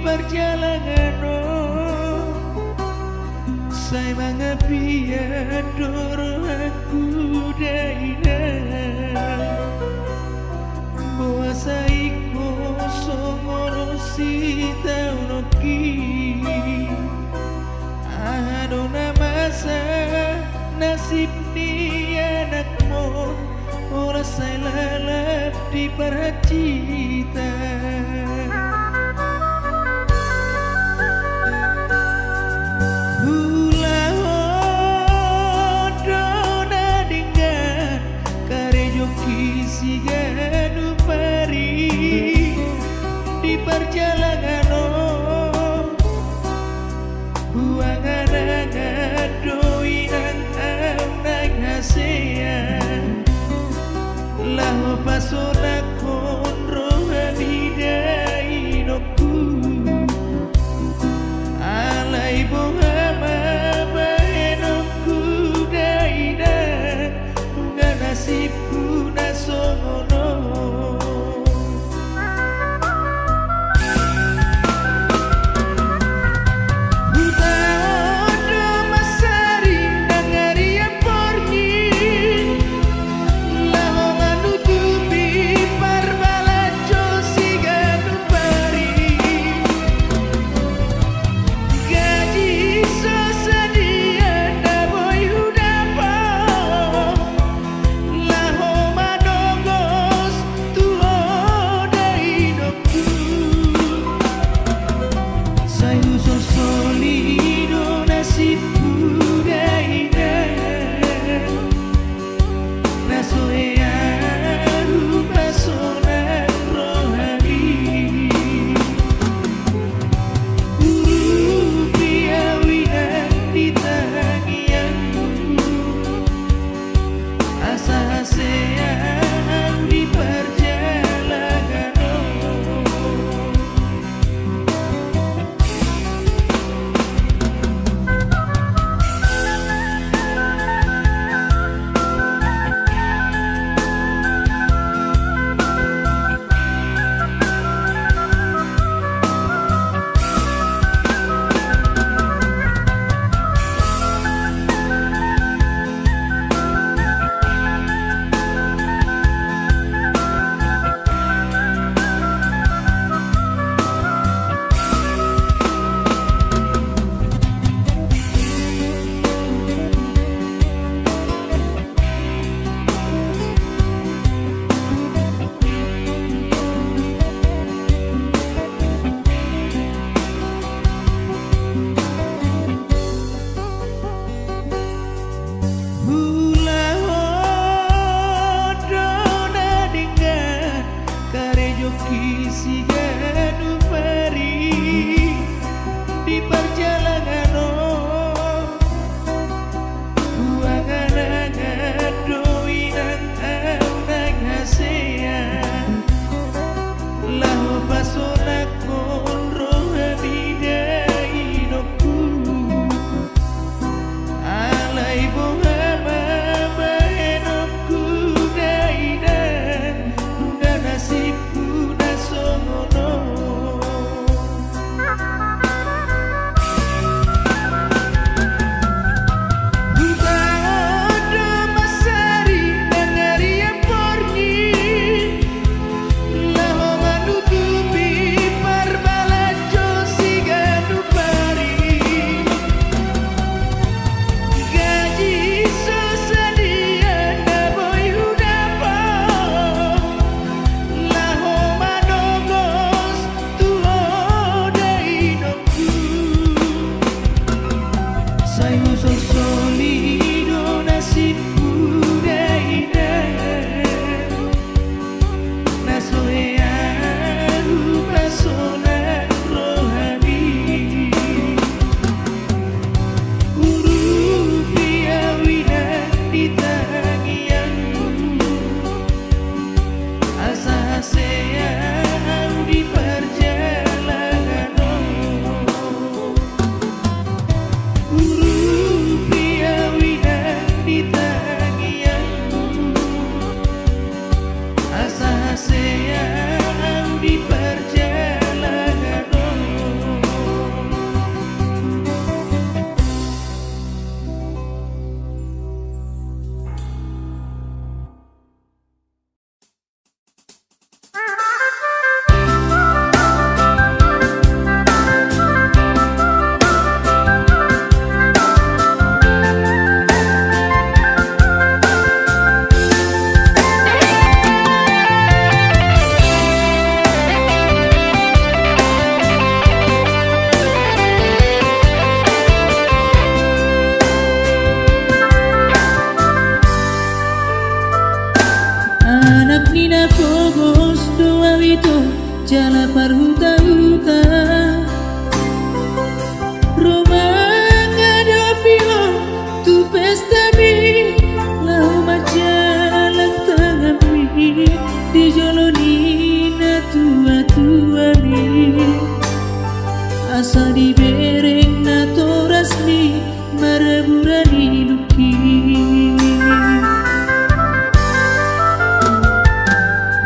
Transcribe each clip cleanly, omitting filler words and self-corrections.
perjalanan saya mengepian dorong aku daina buasai kosong orosi taunoki adona masa nasib di anakmu ora saya lalap di percita siganu pari di perjalanan buangan ngadoi nang nang hasean lahu pasona konro hamidai noku alai bohama baenoku daida nasibku nasono Utaodo masari nangari porgi laho manutupi parbalajo siganu pari gaji sosadia daboy hudapa solido nasibku daida nasoearu pasona rohani piawinan ditangianku asa hasean di perjalanan siganu pari di perjalanan buangan ngadoi nang nang hasean lahu pasona konro hamidai noku alai bohama baenoku daidan nasibku nasono Jala parhuta-huta Romanga dopio tu pestami Lau majalah tangami Di jolonina tua-tua mi Asa di bereng na to rasmi Maraburani luki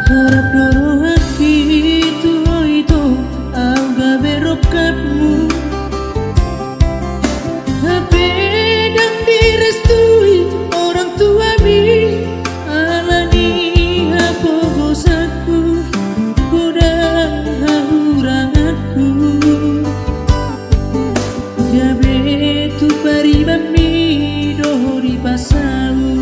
Harap dorongan itu Au gabe rokapmu Pedang direstui orang tua mi Alani apa bosaku Kodang hauranganku Gabe tu paribami dohori pasau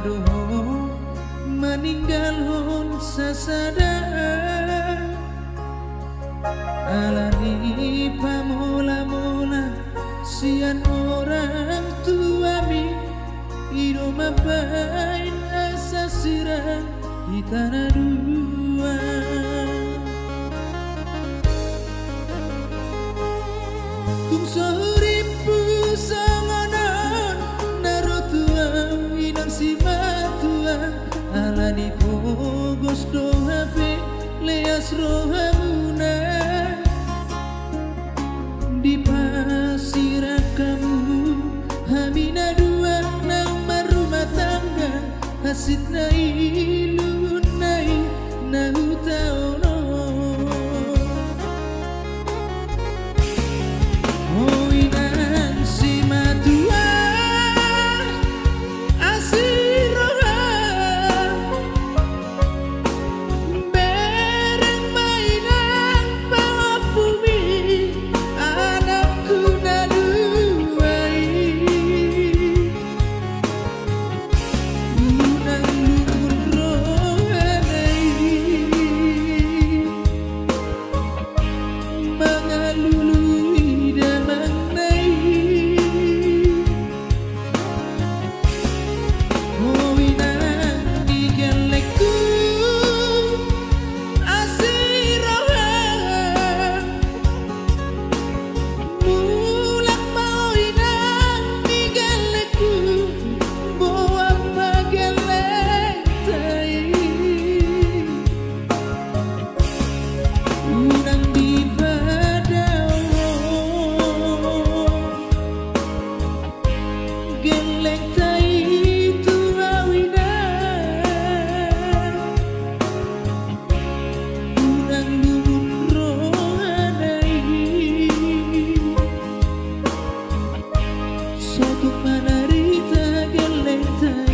Madoho meninggal hon sasada alani pamola-mola sian orang tuami ido mapain asa sirah di tanah dua. Tung sahuripu sanganan narotuam inang si matua alani pogos do hape leas rohamuna di pasirah kamu hamina dua nama rumah tangga hasit na ilun nai nahu taono oh inan si matua asiroha bereng mainan pangapumi anakku naduai unang lumun rohanai mangalului damang nai oh inan digaleku asiroha mulak mau inan digaleku boa magaletai unang di padawo geletai tuawinan unang lumun rohanai sotuk manarita geletai.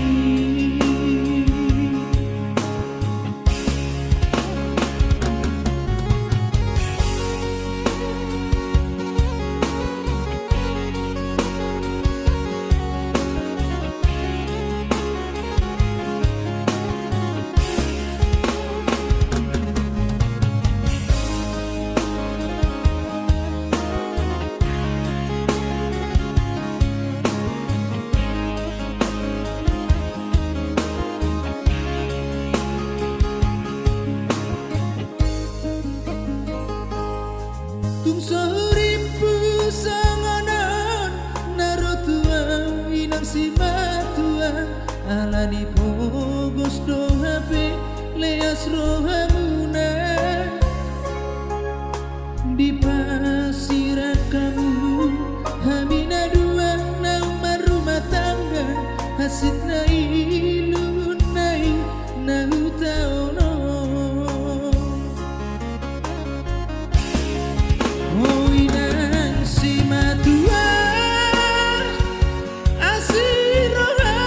Tung sahuripu sanganan narotuam inang si matua alani pogos do hape leas rohamuna di pasirah kamu hamina dua nama rumah tangga hasit na ilun nai nahu taono oh inan si matua asiroha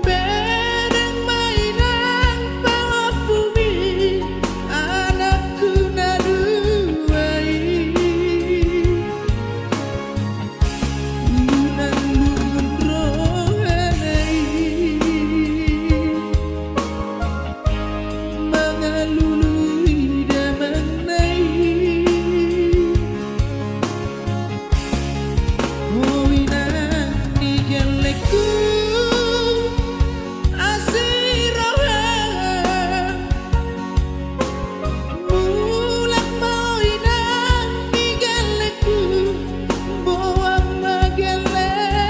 bereng mainan pangapumi anakku naduai unang lumun rohanai mangalului damang nai oh inan digaleku asiroha mulak mau inan digaleku boa magaletai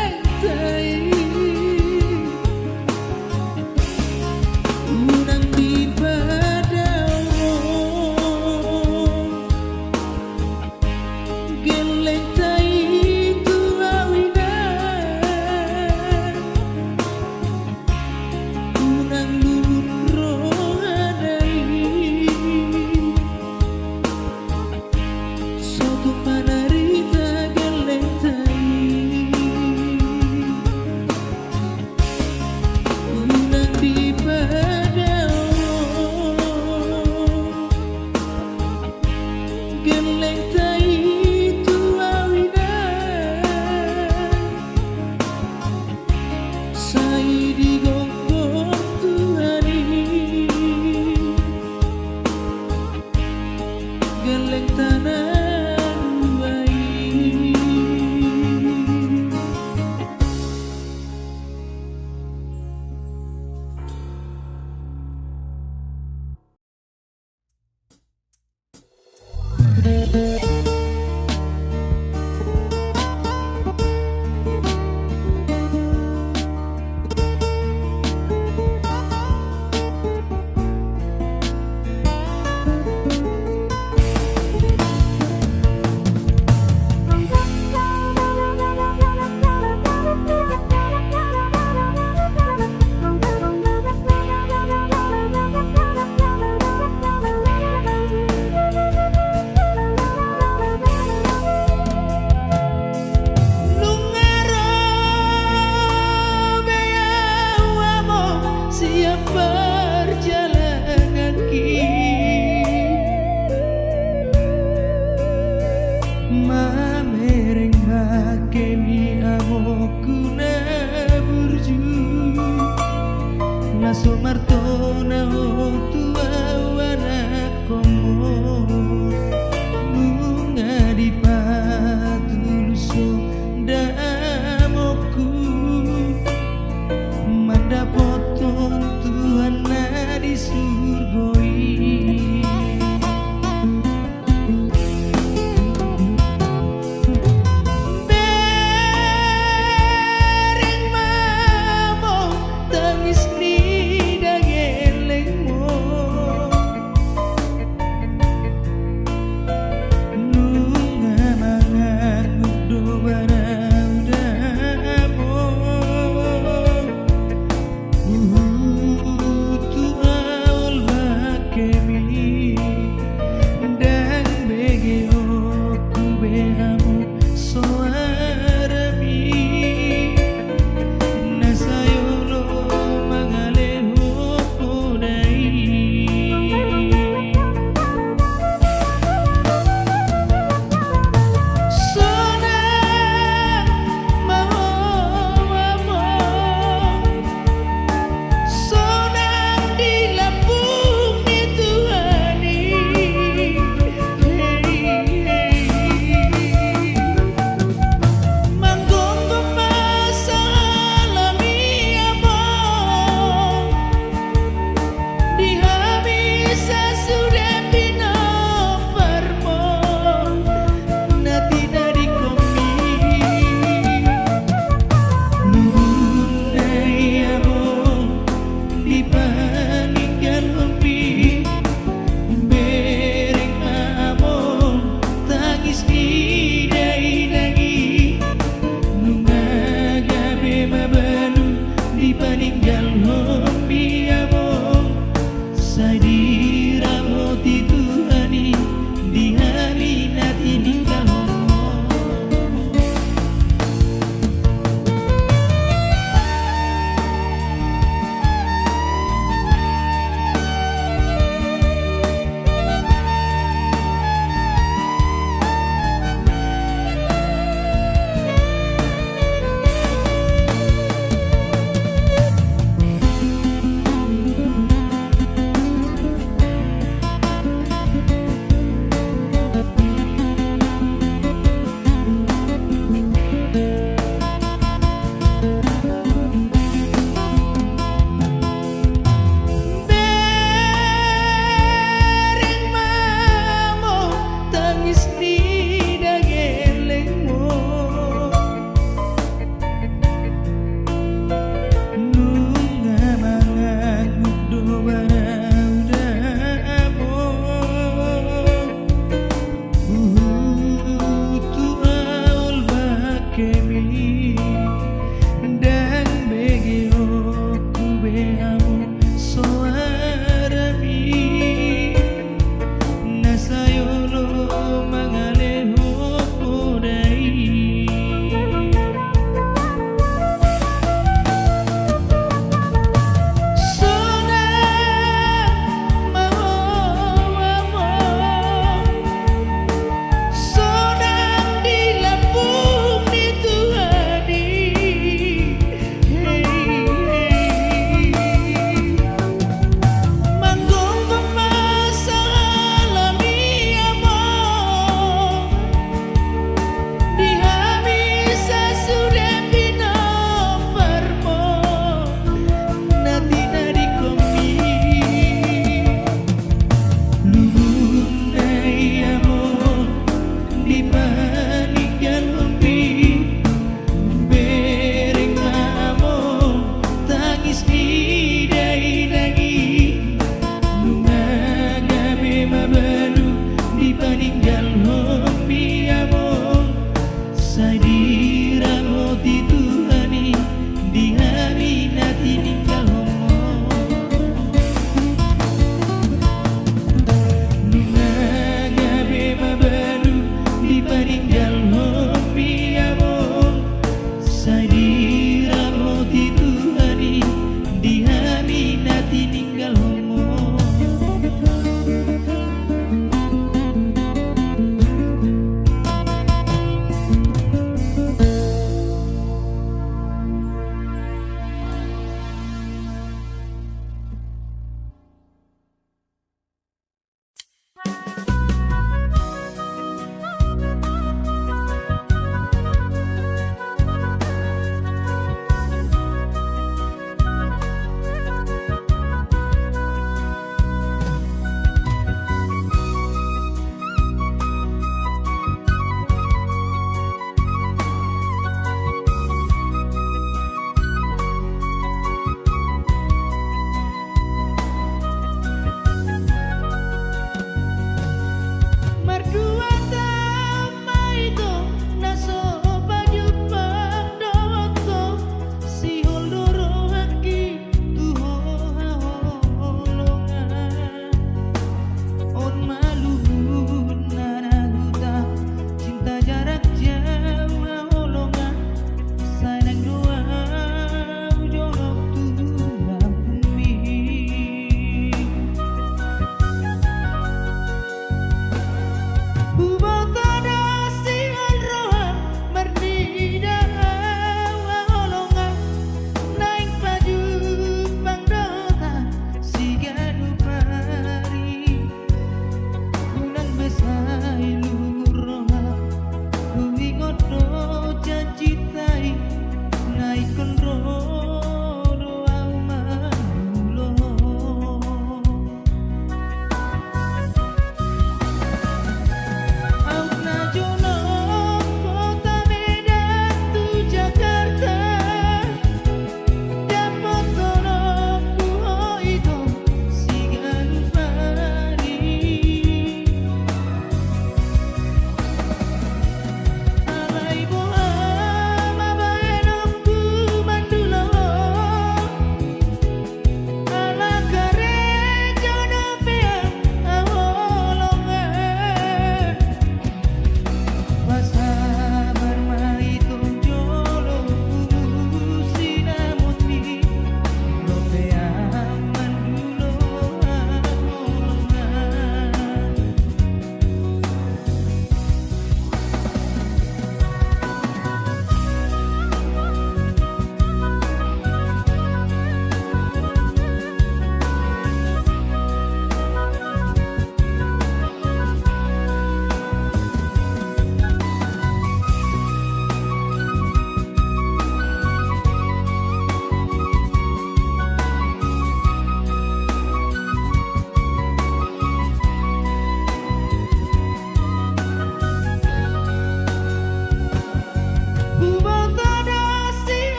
unang di padawo geletai tuawinan digongkong Tuhani geleng tanah ruai. Sumartona tua wana komo bunga di patuluso damoku manda poton Tuhan di surgoi.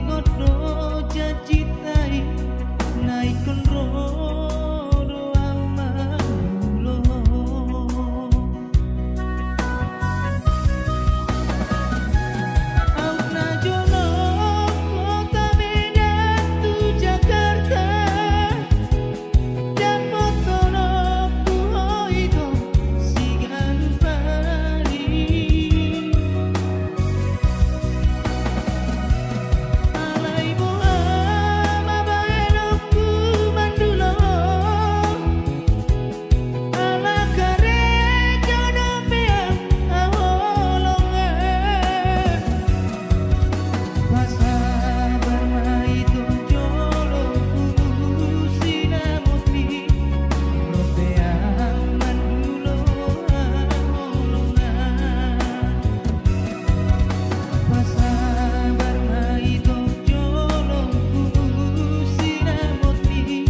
ngono janji tai naikon rodo amalulo Auna jono kota Medan tu Jakarta dan motono puhoito sigan pari alai boa mabaeloku mandulo ala kare jono peang awolongan Masa bermaitu jolo sinamoti Ropeang mandulo awolongan Masa bermaitu jolo sinamoti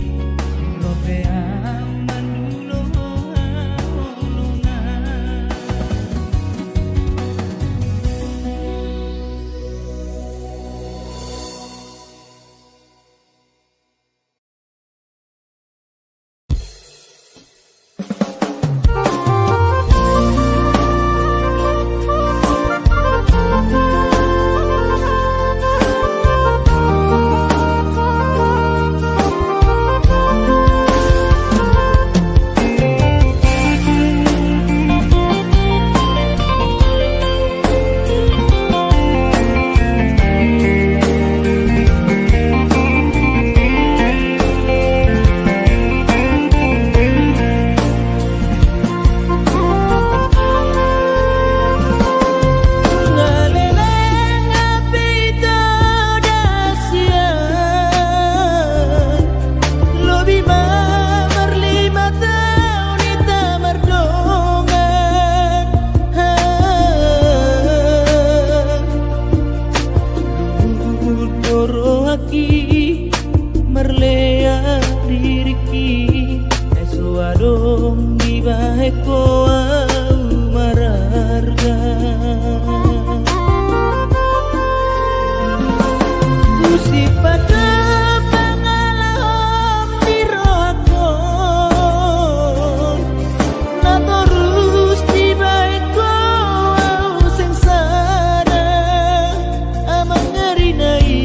Ropeang mandulo merlea diriki eswadong di baheko mararga musik pada pangalahom diroko na terus di baheko sengsara amang ngerinai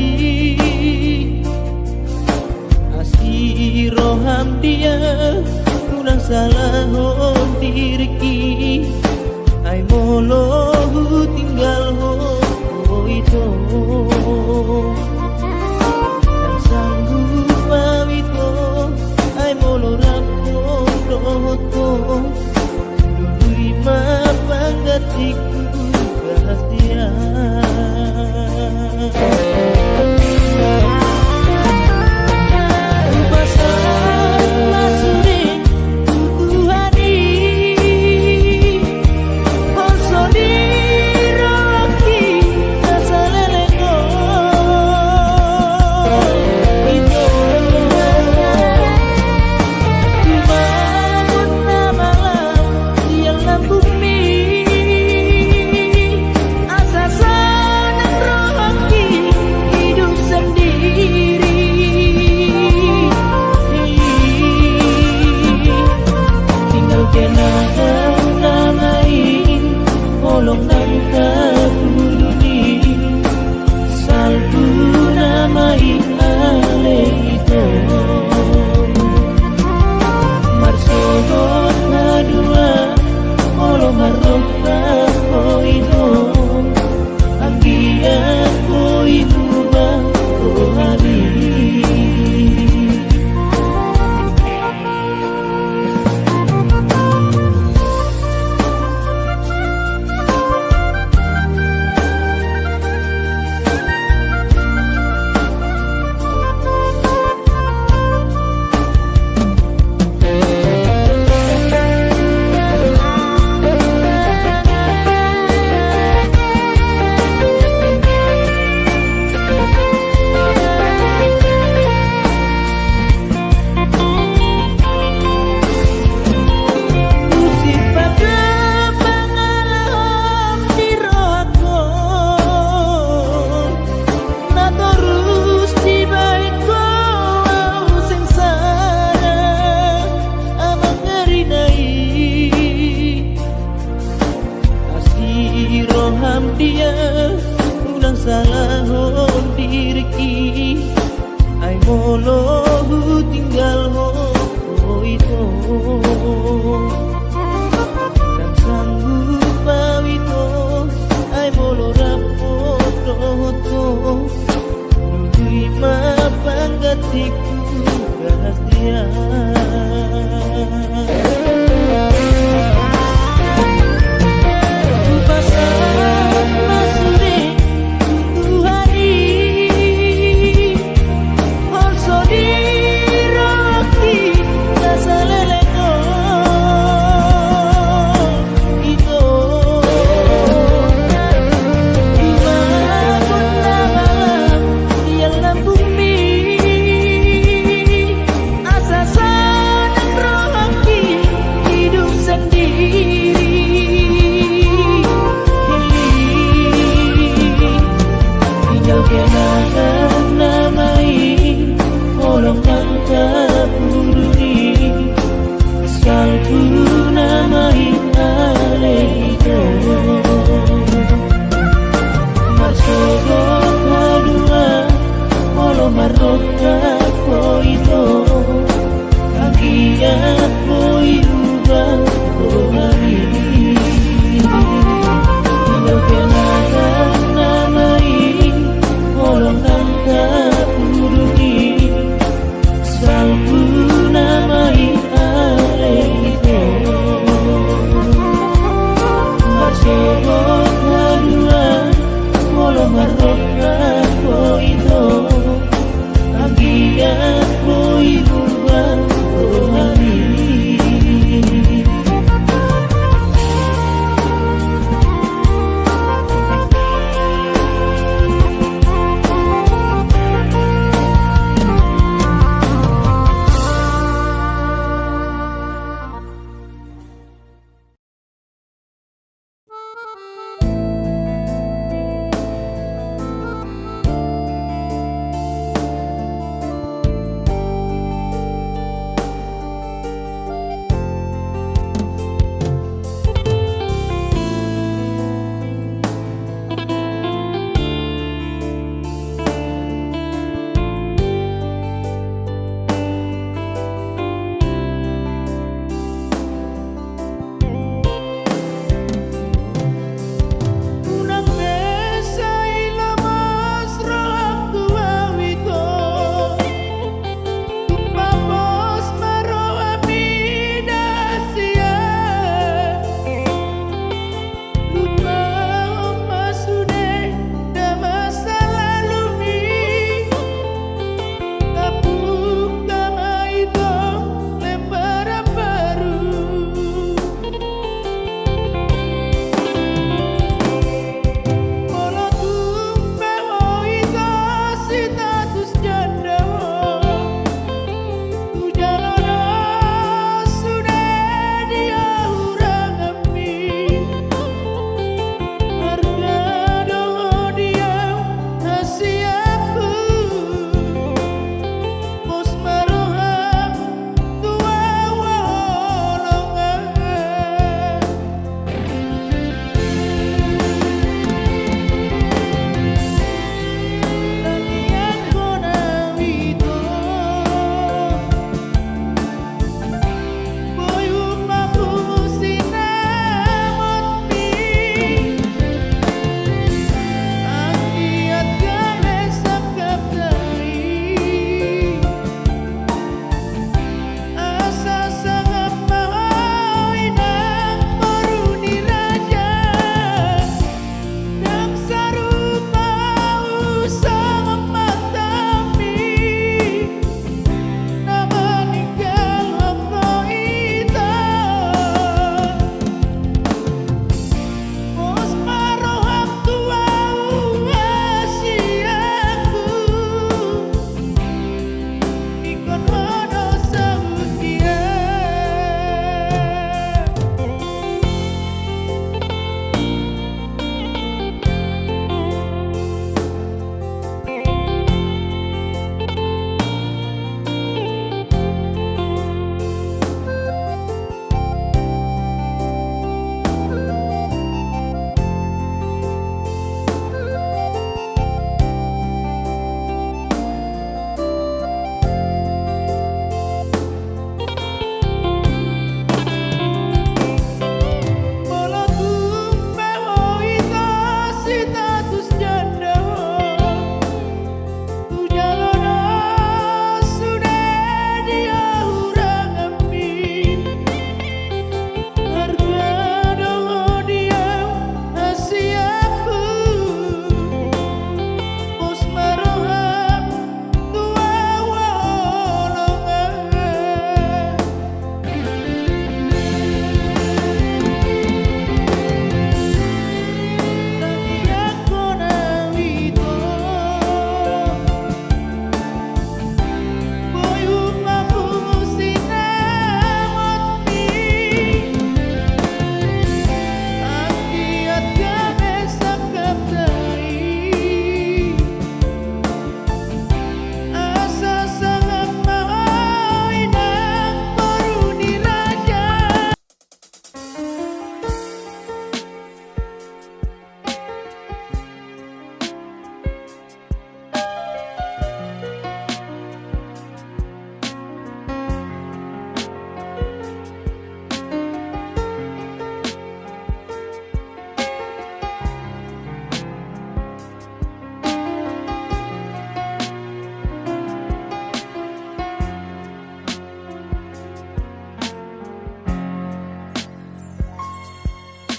Molo tinggal ho itu dan sanggup pawito ay molo rapoto nului mapanggatiku ganas dia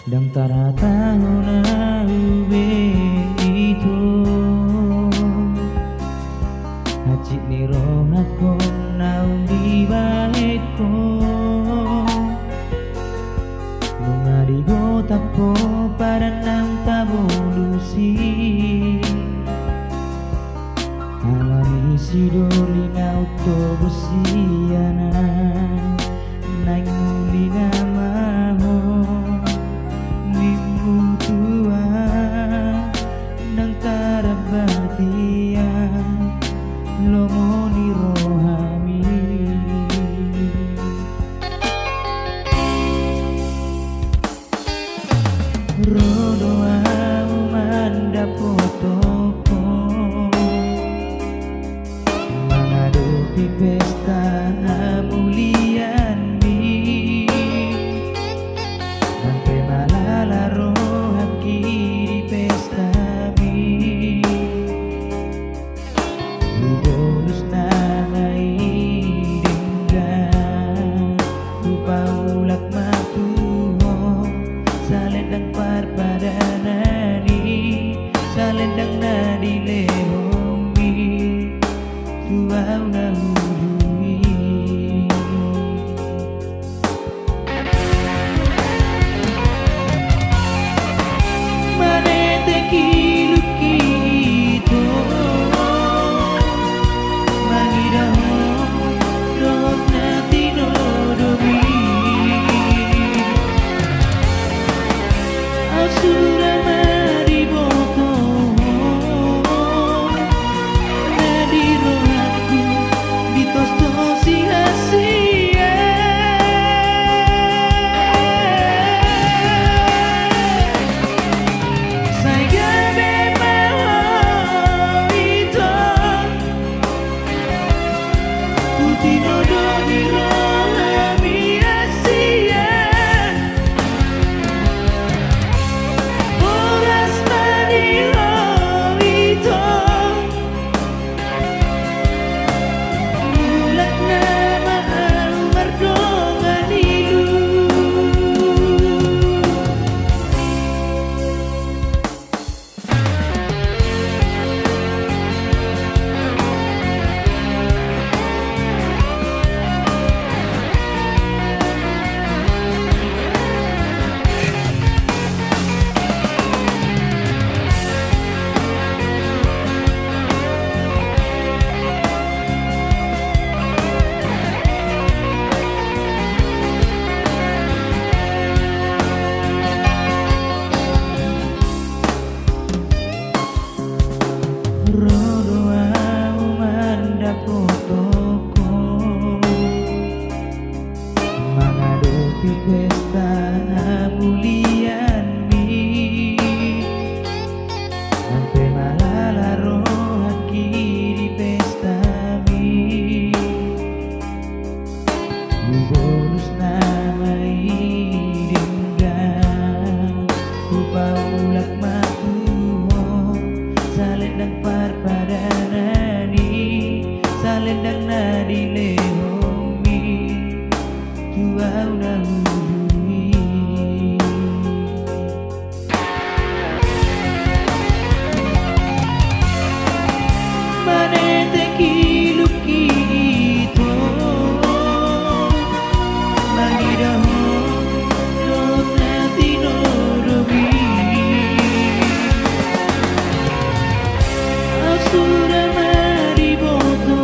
Dan tahu na ube itu Haji ni rohat ko naung di bait ko Mungarigo tapo para nang tabulusi Alami sidoli na autobusiana Nanguli na maho Minggu tua Nang tarabatian Lomo ni rohami Rodoa umanda potoko Menghadapi pesta mulian mi Sampai malalaro haki di pesta mi Lubulus na maidinggan Lupa ulak matuho Salendang parpadanani Salendang na dilehomi Tuaw na hudui Manete kiluki ito Mangidaho Rohot na tinodomi Asura mariboto Nadirohanku Ditos-tosi hasia Saya memang itu Kutinodo di rohami asia Oras maniho itu Mulak nama mardongan ilu Rodoa umanda potoko Menghadapi pesta mulian mi Sampai malalaro haki di pesta mi Lubulus na maidinggan Rupa ulak matuho Salendang parpadanani Salendang na dilehomi Tuaw na hudui Manete kiluki ito Mangidaho Rohot na tinodomi Asura mariboto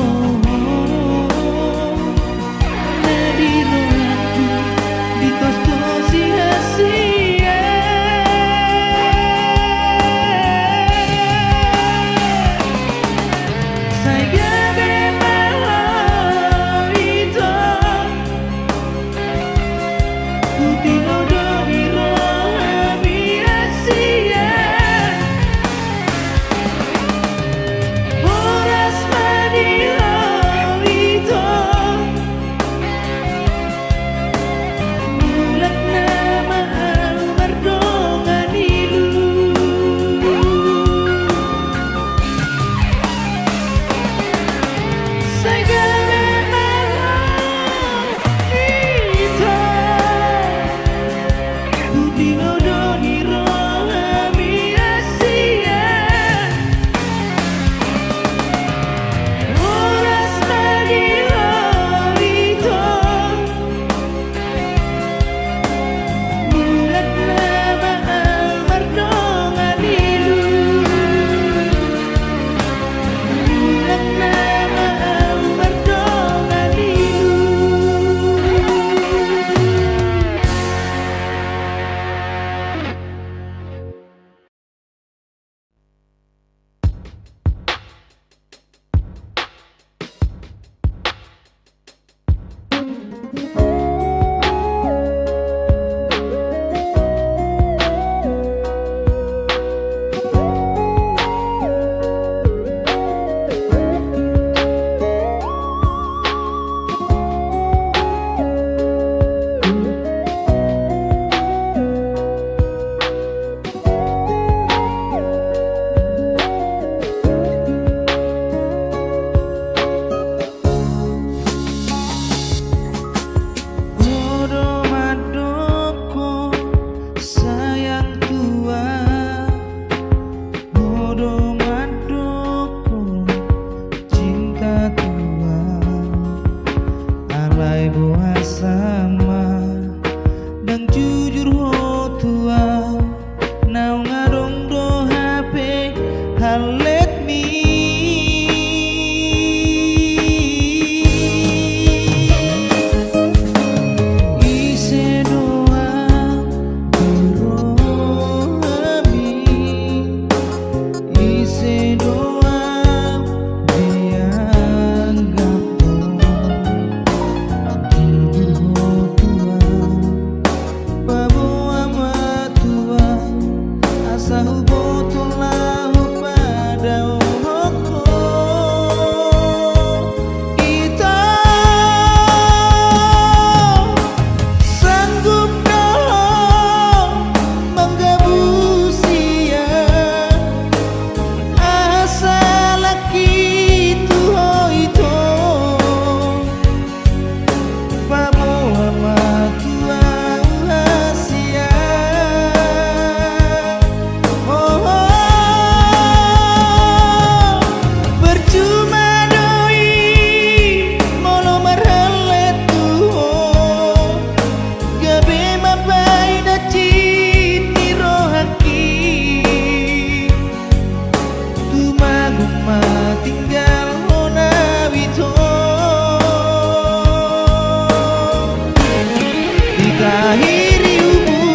akhiri hubungan.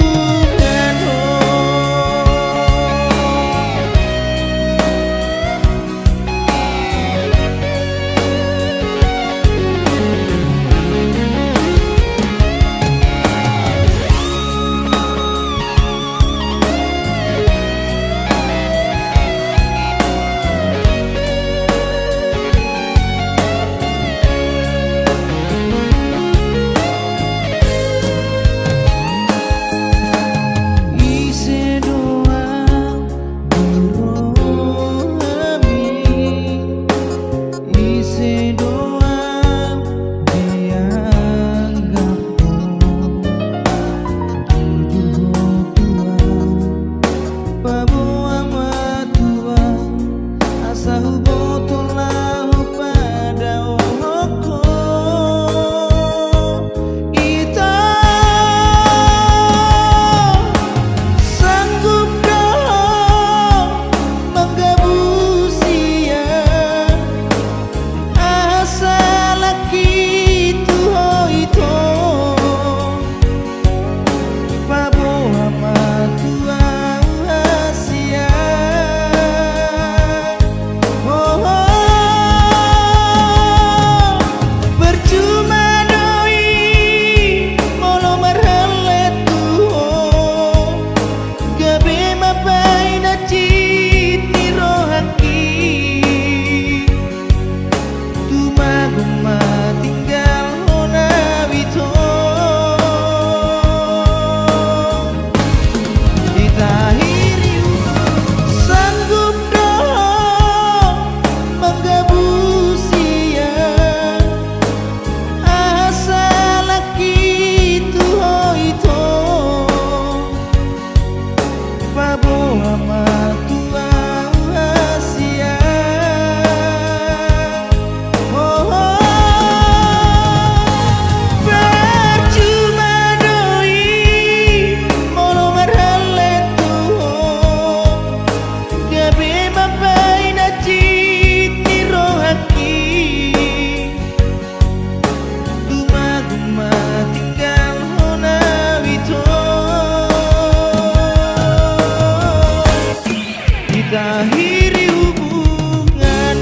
Akhiri hubungan.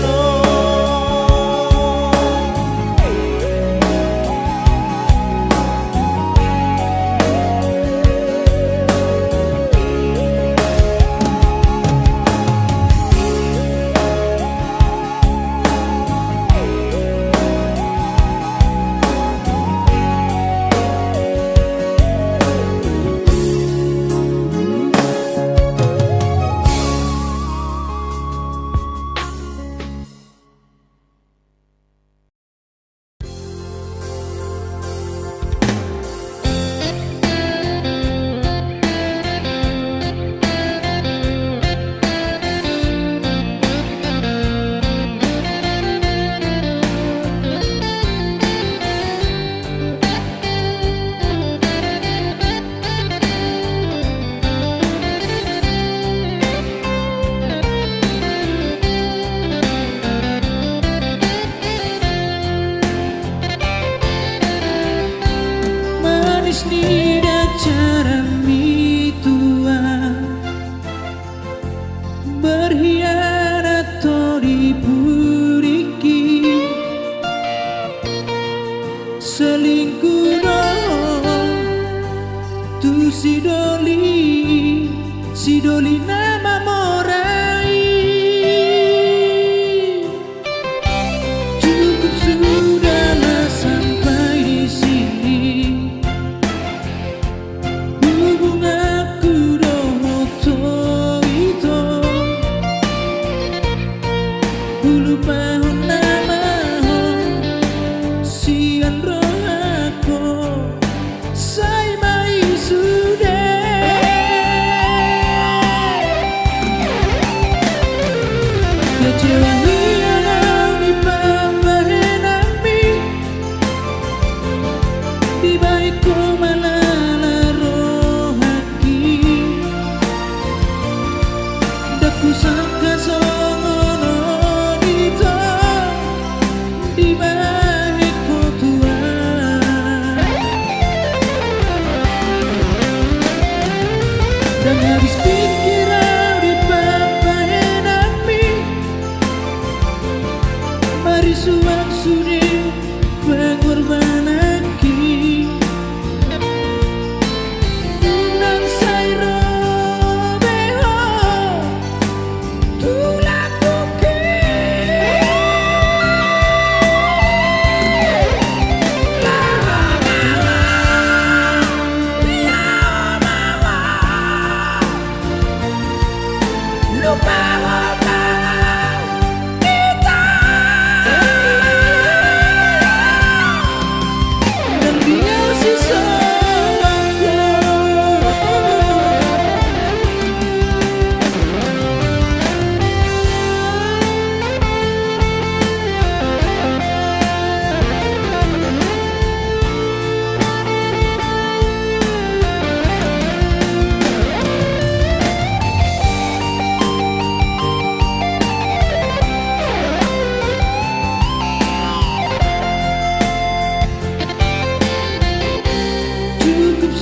Tidak cara mitua berkhianat atau dipuriki selingkuh tu si doli nama morai cukup sudahlah sampai di sini. mari suang suri pengorban aki nang sairo beho tulang bukit lupa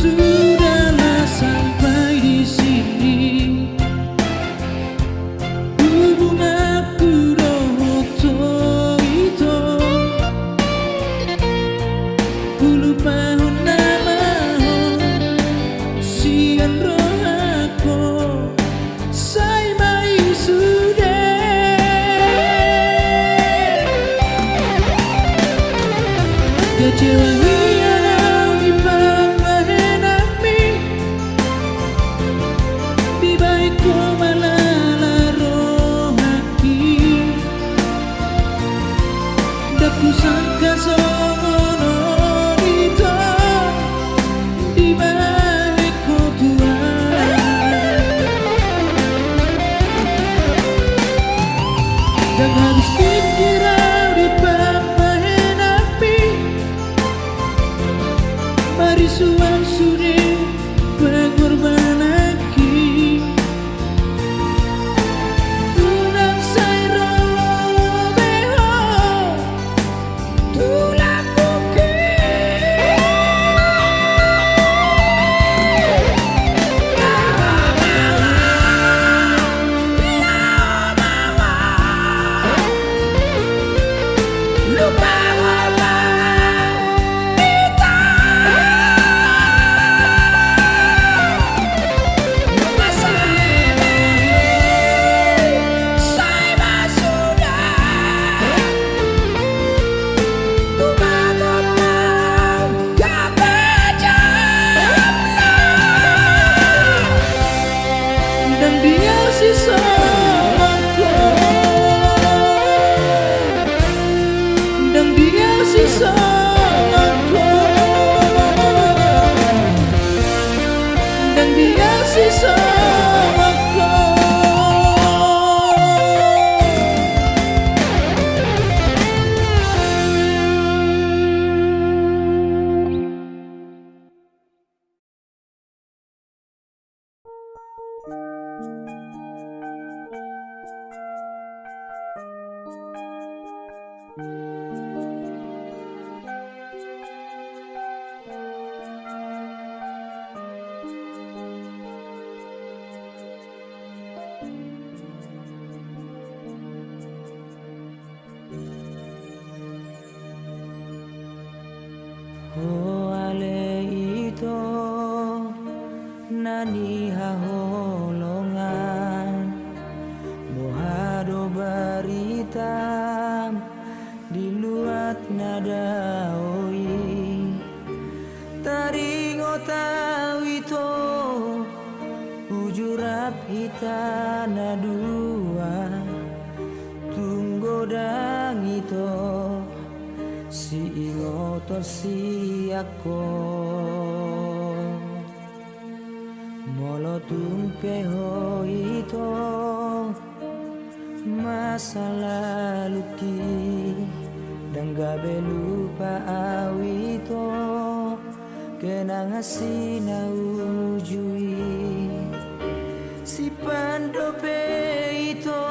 sudahlah sampai di sini. Hubunganku roto itu, puluh tahun nama sian rohako, saya mai sudah. Kecewa sangka songono itu di balik Tuhan dan habis pikiran di papahin api mari suang suri pengorban aki tunang sairo Oh ale ito nani haholongan mohado baritam di luat nada oi taringo tawito ujurap hitana dua tunggo dang ito si ingotor si ako molo tumpeho ito masa lalu ki dan gabe lupa awito kenang asina ujui si pandope ito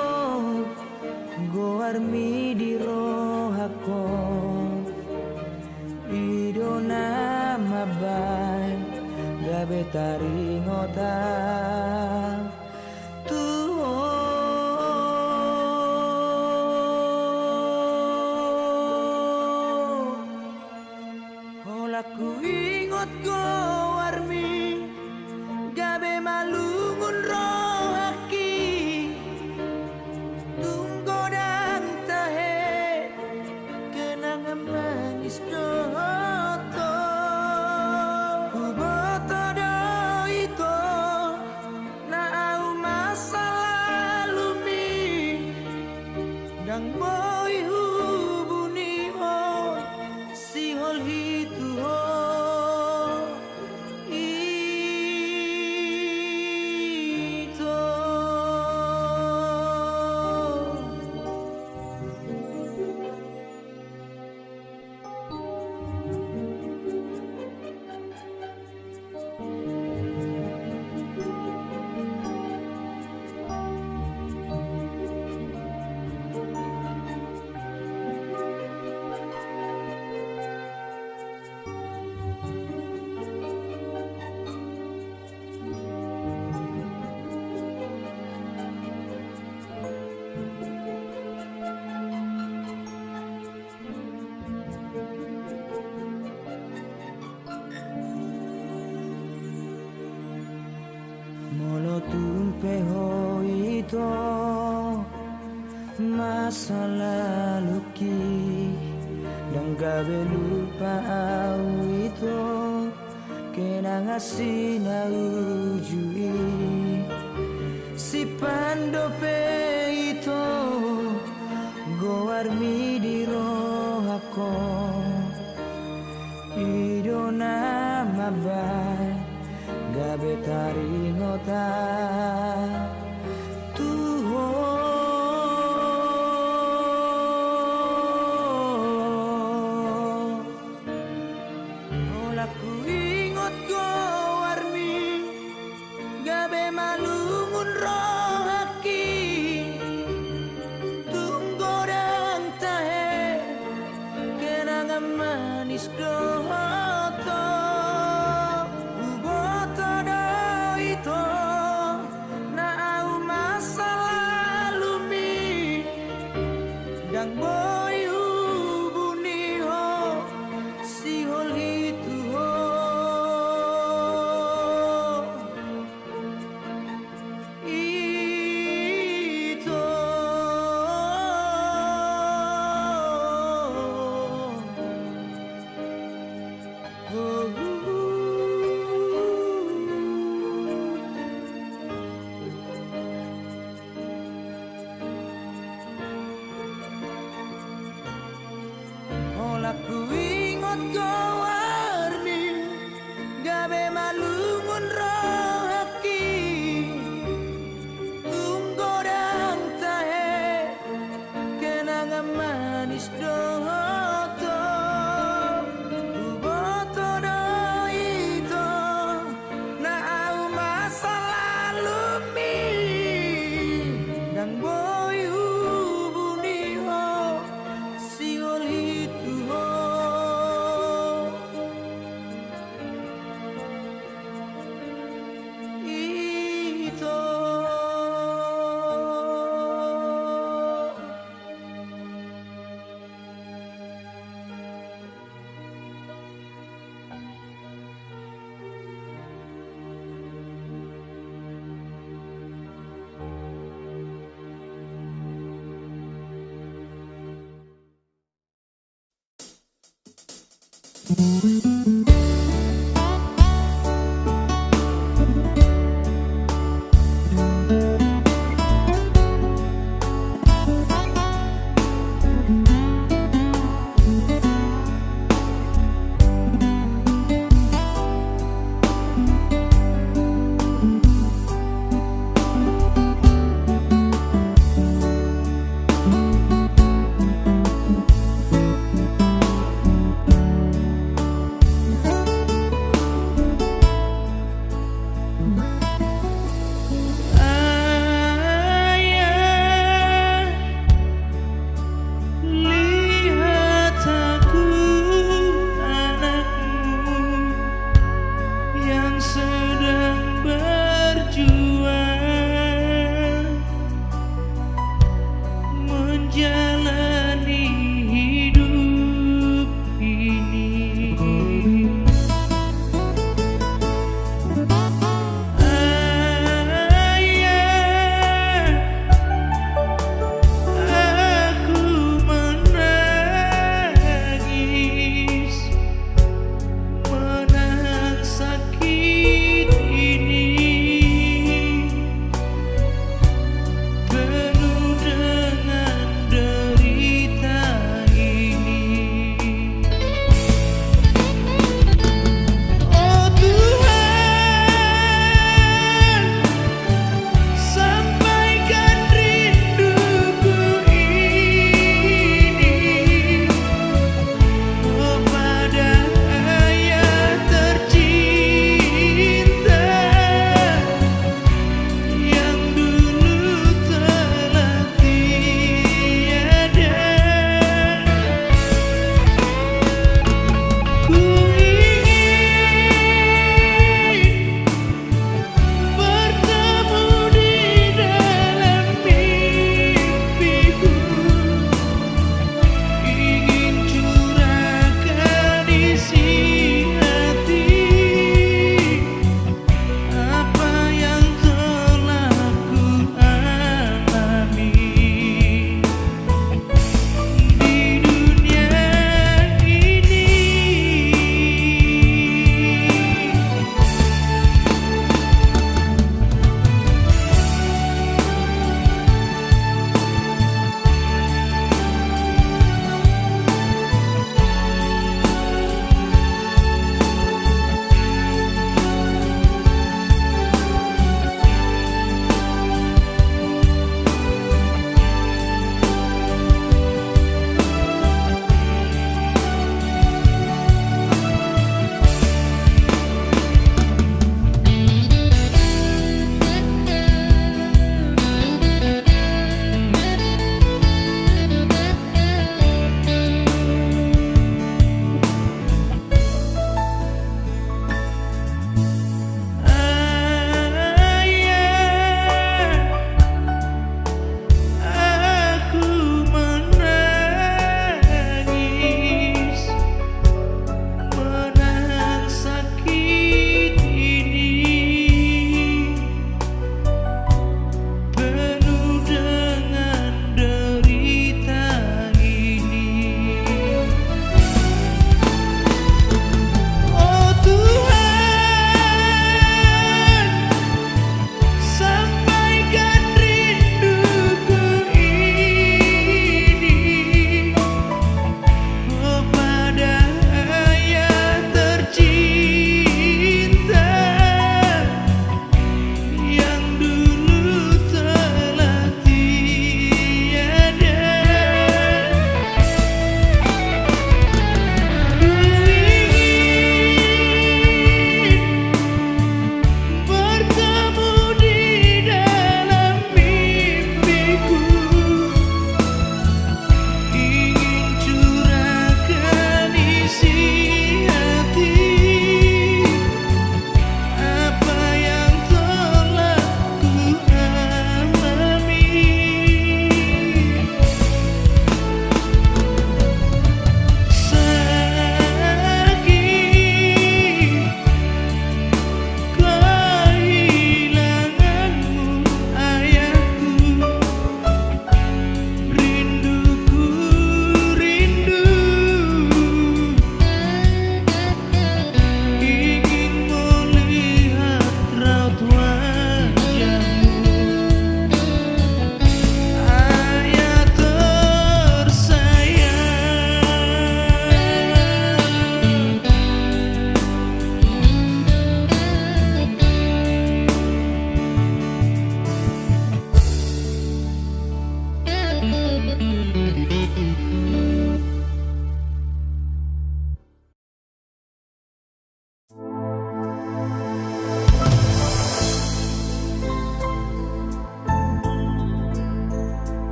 goarmi di rohako idona mabai gabe taringota tuho Molaku ingot go warmi gabe malungun rohaki tunggo dan tahe kenangan manis doto kuboto do ito na au masa lalu mi dang boy hubuni ho si hol hitu ho Molo tumpe ho ito masa lalu ki dan gabe lupa au ito kenang asina ujui si pandope ito goarmi di rohako idona mabai gabe taringota tuho molaku ingot go warmi gabe malungun rohaki tunggo dan tahe kenangan manis doto dang boy hubuni ho si hol hitu ho ito Molaku ingot go warmi gabe malungun rohaki tunggo dan tahe kenangan manis doto uboto do ito na au masa lalu mi dan boy hubuni ho si hol hitu ho ito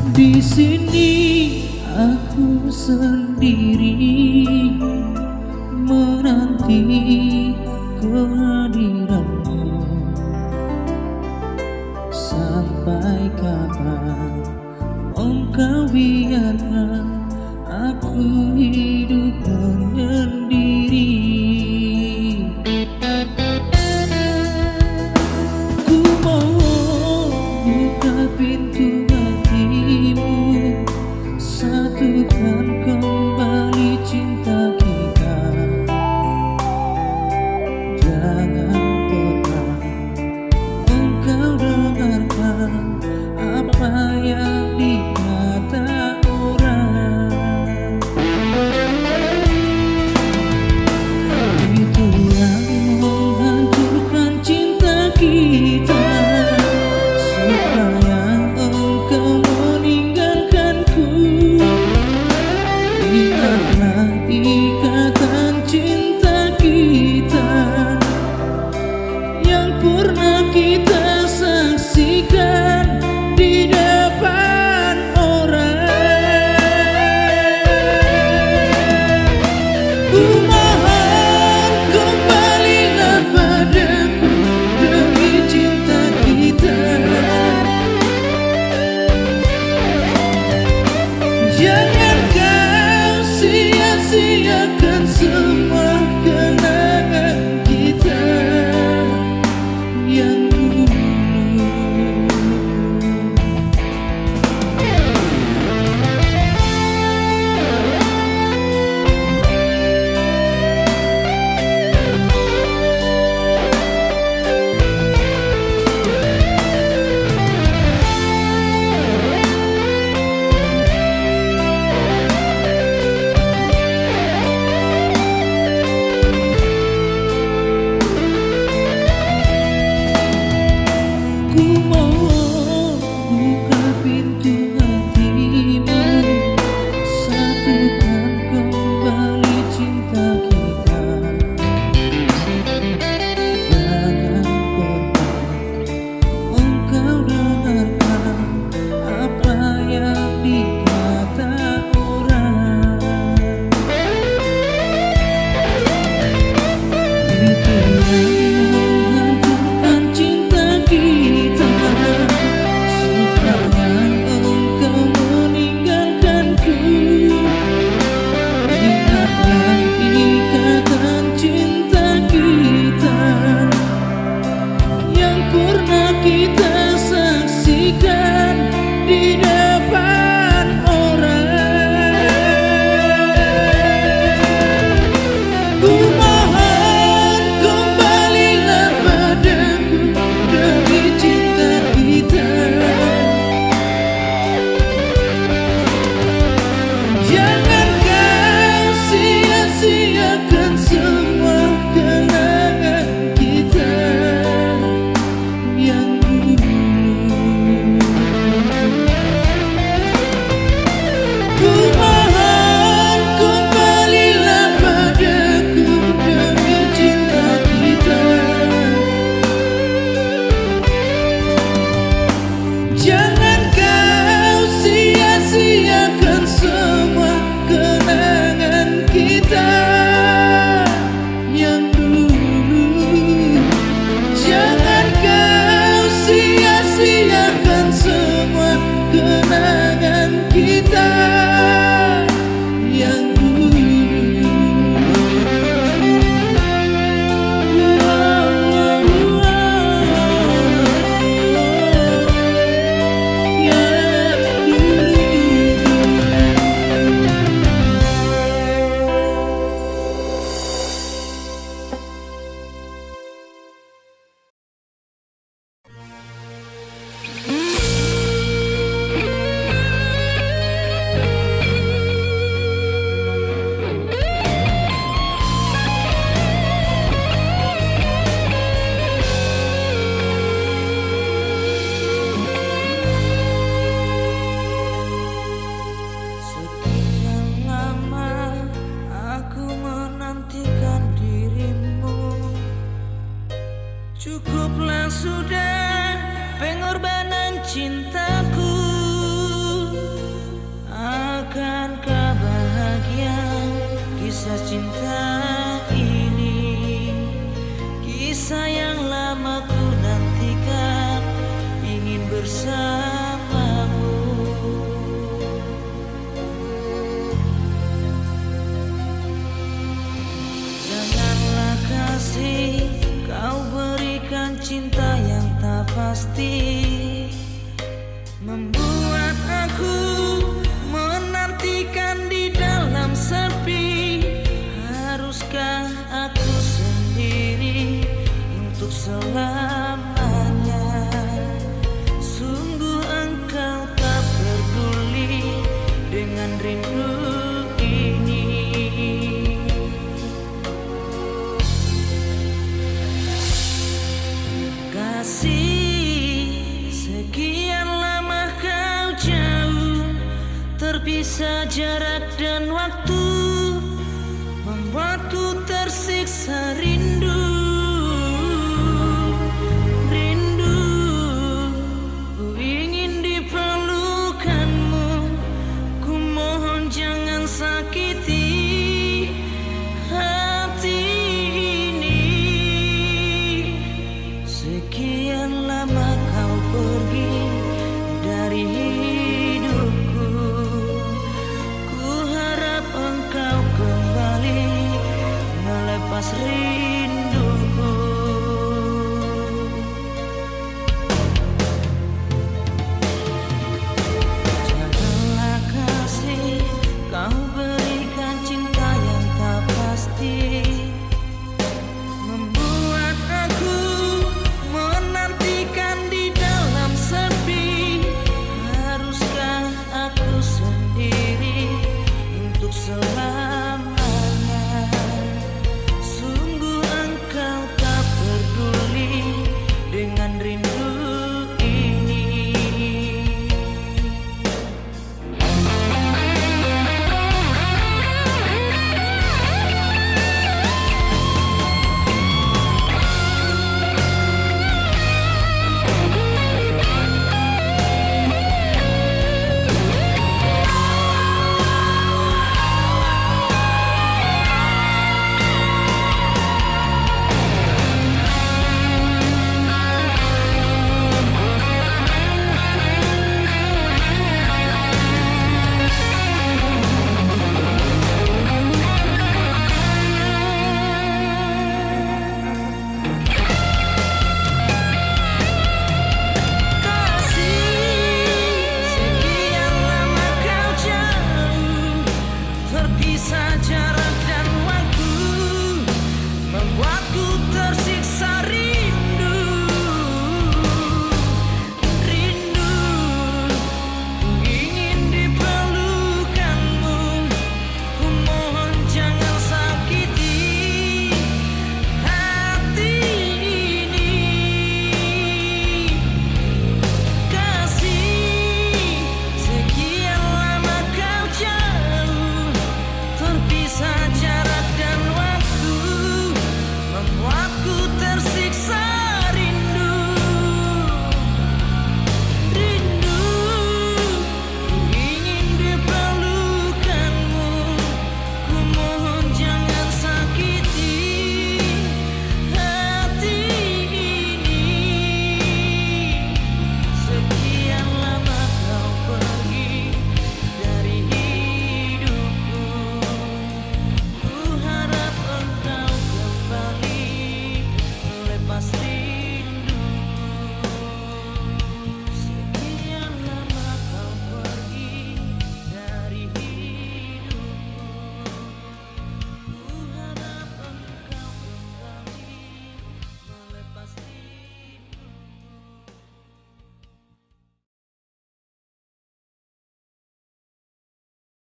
Di sini aku sendiri menanti kehadiranmu. Sampai kapan engkau biarkan aku hidup menyendiri? Ku mohon buka pintu hatimu, satukan kembali cinta kita. Jangan pernah engkau dengarkan apa yang dikata orang. Itu yang menghancurkan cinta kita, supaya engkau meninggalkanku. Ingatlah ikatan cinta kita yang pernah kita saksikan di depan orang. Ku mohon kembalilah padaku demi cinta kita. Jangan kau sia-siakan semua kenangan kita yang dulu. Ku mohon buka pintu hatimu, satukan kembali cinta kita. Jangan pernah engkau dengarkan apa yang dikata orang. Itu yang menghancurkan cinta kita, supaya engkau kisah cinta ini, kisah yang lama ku nantikan, ingin bersamamu. Janganlah kasih kau berikan cinta yang tak pasti, membuat aku menantikan di dalam sepi. Haruskah aku sendiri untuk selamanya? Sungguh engkau tak peduli dengan rindu ini. Kasih, sekian lama kau jauh, terpisah jarak dan waktu.